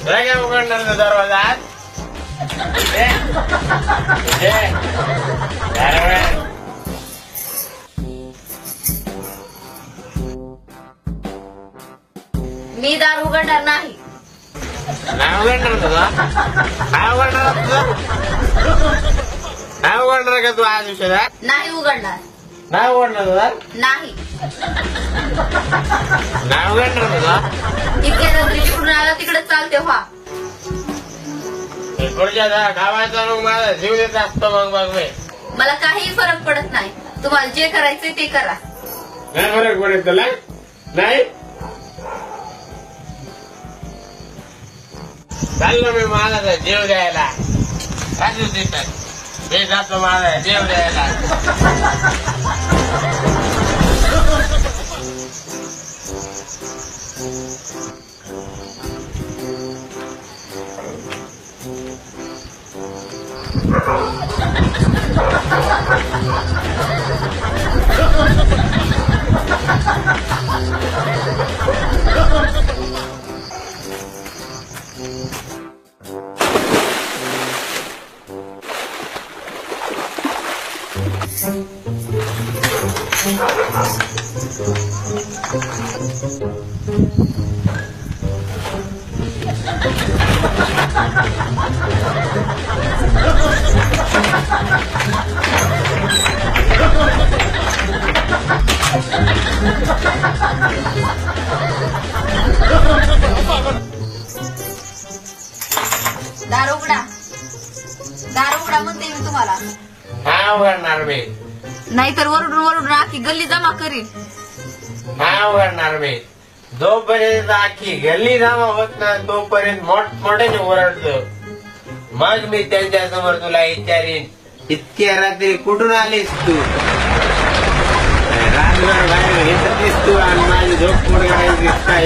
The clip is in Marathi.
काय उघडणार दरवाजा मी दार उघडणार नाही. नाही उघडणार तुझा काय उघडणार तुझं नाही उघडणार का तू आज विषयात नाही उघडणार. नाही उघडणार तुझा नाही. नाही उघडणार तुझा इतक्या रात्री तिकडून आला तिकडे चालते व्हा. पुढच्या गावाचा मग माझा जीव देत असतो मग मी मला काही फरक पडत नाही. तुम्हाला जे करायचंय ते करा. नाही फरक पडेल तुला नाही चाललो मी माझा जीव द्यायला राजू देतात मी जातो माझा जीव द्यायला. दार उघडा. दार उघडा म्हणते मी तुम्हाला. नाही उघडणार मी नाहीतर वरडून वरडून आखी गल्ली जमा करीन. नाही उघडणार मी जोपर्यंत आखी गल्ली जमा होत नाही तोपर्यंत मोठमोठ्याने ओरडतो. मग मी त्यांच्या समोर तुला विचारीन इतक्या रात्री कुठून आलीस तू रात्रभर बाहेर घेतलीस तू आणि माझी झोप मोड करायची काय